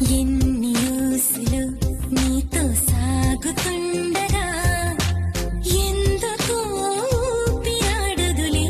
ఎన్ని ఊసులు నీతో సాగుతుండగా ఎందుకు ఊపిరాడదులే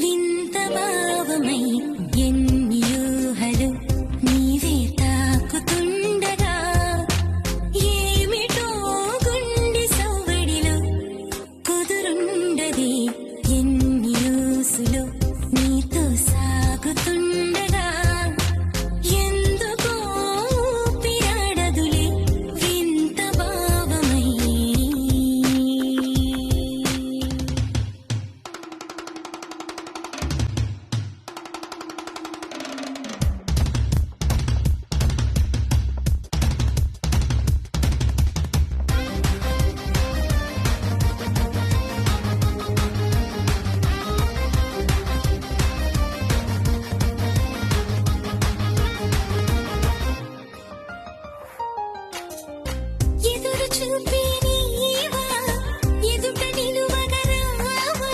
వింత భావమై ఎన్ని ఊహలు నీవే తాకుతుండగా ఏమిటో గుండె సవ్వడిలో కుదురుండది ఎన్ని ఊసులు నీతో సాగుతుండగా ఎందుకో ఊపిరాడదులే వింత భావమై. ఎదురు చూపే నీవా ఎదుట నిలువగా రావా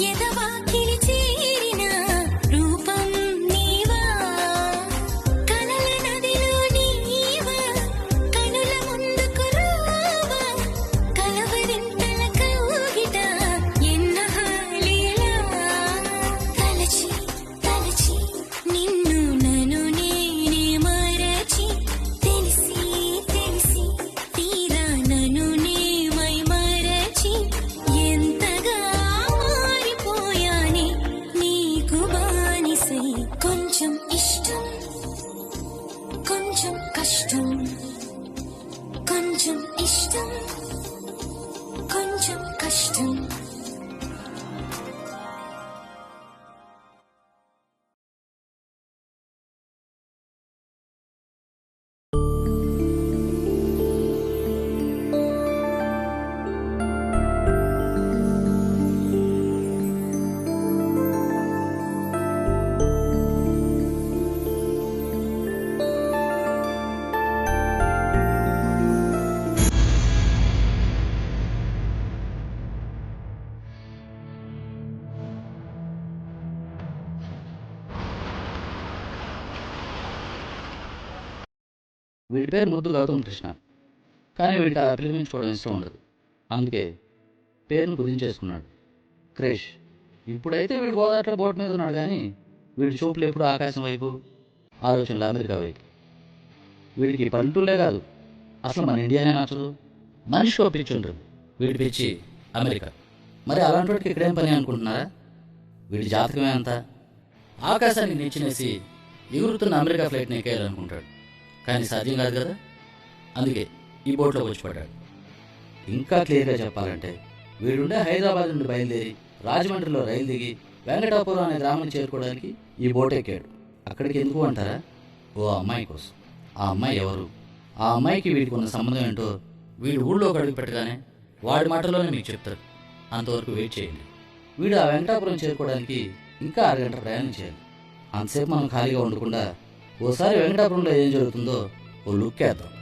ఎదవాకిలి చేరిన రూపం నీవా కలల నదిలో నీవా కనుల ముందుకు రావా కలవరింతల కౌగిట ఎన్నహాలీలా తలచి తలచి నిన్ను నన్ను నేనే మరచి తెలిసి తెలిసి తీరా నన్ను నేమై మరచి ఎంతగా మారిపోయానే నీకు బానిసై. కొంచెం ఇష్టం కొంచెం కష్టం కొంచెం ఇష్టం కొంచెం కష్టం. వీడి పేరు ముద్దు గౌతమ్ కృష్ణ, కానీ వీడికి ఆ పిలిపించుకోవడం ఇష్టం ఉండదు. అందుకే పేరును కుదించేసుకున్నాడు క్రిష్. ఇప్పుడైతే వీడు గోదావరి బోట్ మీద ఉన్నాడు, కానీ వీడి చూపులు ఎప్పుడు ఆకాశం వైపు, ఆలోచనలు అమెరికా వైపు. వీడికి పల్లెటూళ్ళే కాదు, అసలు మన ఇండియానే నచ్చదు. మనిషి ఓ పిచ్చి ఉంటుంది, వీడి పిచ్చి అమెరికా. మరి అలాంటి వాడికి ఇక్కడేం పని అనుకుంటున్నారా? వీడి జాతకమే అంతా. ఆకాశానికి నిచ్చినేసి ఎగురుతున్న అమెరికా ఫ్లైట్ని ఎక్కేయాలనుకుంటాడు, కానీ సాధ్యం కాదు కదా. అందుకే ఈ బోట్లో వచ్చి పడ్డాడు. ఇంకా క్లియర్గా చెప్పాలంటే వీడుండే హైదరాబాద్ నుండి బయలుదేరి రాజమండ్రిలో రైలు దిగి వెంకటాపురం అనే గ్రామం చేరుకోవడానికి ఈ బోట్ ఎక్కాడు. అక్కడికి ఎందుకు అంటారా? ఓ అమ్మాయి కోసం. ఆ అమ్మాయి ఎవరు, ఆ అమ్మాయికి వీడికి ఉన్న సంబంధం ఏంటో వీడు ఊళ్ళోకి అడుగు పెట్టగానే వాడి మాటలోనే మీకు చెప్తారు. అంతవరకు వెయిట్ చేయండి. వీడు ఆ వెంకటాపురం చేరుకోవడానికి ఇంకా 6 గంటల ప్రయాణం చేయాలి. అంతసేపు మనం ఖాళీగా ఉండకుండా ఓసారి వెంకటాపురంలో ఏం జరుగుతుందో ఓ లుక్ వేద్దాం.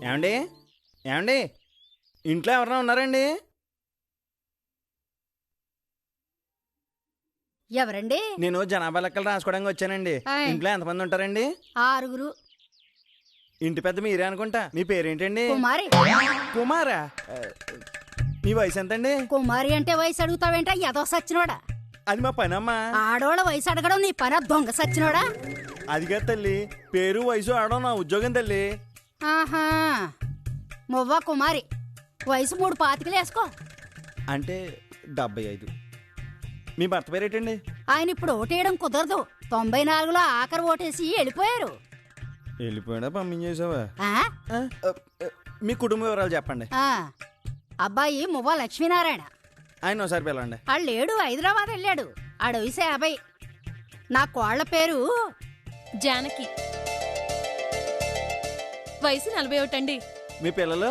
ఏమండి ఏమండి ఇంట్లో ఎవరైనా ఉన్నారండి? ఎవరండి? నేను జనాభా లెక్కలు రాసుకోవడానికి వచ్చానండి. ఇంట్లో ఎంతమంది ఉంటారండి? 6. ఇంటి పెద్ద మీరే అనుకుంటా. మీ పేరేంటండి? కుమారి. కుమారా? మీ వయసు ఎంతండి? కుమారి అంటే వయసు అడుగుతావేంట? ఎదో సచ్చినోడా. అది మా పని అమ్మా. ఆడోళ్ళ వయసు అడగడం నీ పని, దొంగ సచ్చినోడా. అదిగా తల్లి, పేరు వయసు ఆడడం నా ఉద్యోగం తల్లి. ఆహా, మువ్వ కుమారి, వయసు 3 పాతికలు వేసుకో. అంటే 75. మీ భర్త పేరేటండి? ఆయన ఇప్పుడు ఓటేయడం కుదరదు. 94లో ఆఖరి ఓటేసి వెళ్ళిపోయారు. వెళ్ళిపోయాడా? పంపించేసావా? ఆ? మీ కుటుంబ వివరాలు చెప్పండి. అబ్బాయి మువ్వ లక్ష్మీనారాయణ. ఆయన ఒకసారి పిలవండి. ఆళ్ళేడు హైదరాబాద్ వెళ్ళాడు. ఆడ వయసు 50. నా కోళ్ల పేరు జానకి, వయసు 41 అండి. మీ పిల్లలు?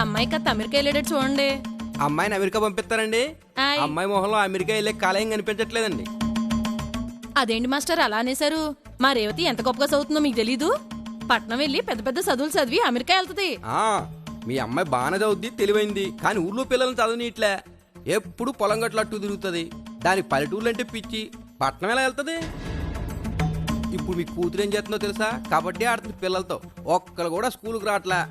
అమ్మాయి కథ అమెరికా వెళ్ళాడు చూడండి. అమ్మాయిని అమెరికా పంపిస్తారండి? ఆయ్. అమ్మాయి మొహంలో అమెరికా వెళ్ళే కాలేం కనిపించట్లేదండి. అదేంటి మాస్టర్ అలా అనేశారు? మా రేవతి ఎంత గొప్పగా చదువుతుందో మీకు తెలీదు? పట్నం వెళ్ళి పెద్ద పెద్ద చదువులు చదివి అమెరికా వెళ్తది. మీ అమ్మాయి బాగానే చదువుద్ది, తెలివైంది. కానీ ఊర్లో పిల్లల్ని చదవని ఇట్లే ఎప్పుడు పొలం గట్ల అట్టు తిరుగుతుంది. దానికి పల్లెటూర్లు అంటే పిచ్చి. పట్నం ఎలా వెళ్తుంది? ఇప్పుడు మీ కూతురు ఏం చేస్తుందో తెలుసా? కబడ్డీ ఆడుతుంది పిల్లలతో. ఒక్కరు కూడా స్కూల్కి రావట్లే.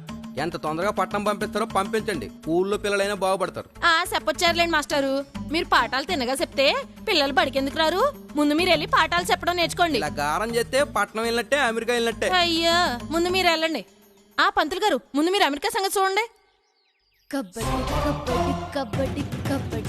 ఎంత తొందరగా పట్నం పంపిస్తారో పంపించండి. ఊళ్ళో పిల్లలైనా బాగుపడతారు. చెప్పొచ్చారులేండి మాస్టారు. మీరు పాఠాలు తిన్నగా చెప్తే పిల్లలు బడికెందుకు రారు? ముందు మీరు వెళ్ళి పాఠాలు చెప్పడం నేర్చుకోండి. ఇలా గారం చేస్తే పట్నం వెళ్ళినట్టే, అమెరికా వెళ్ళినట్టే. అయ్యా, ముందు మీరు వెళ్ళండి. పంతులు గారు, ముందు మీరు అమెరికా సంగతి చూడండి. కబడ్డీ కబడ్డీ కబడ్డీ కబడ్డీ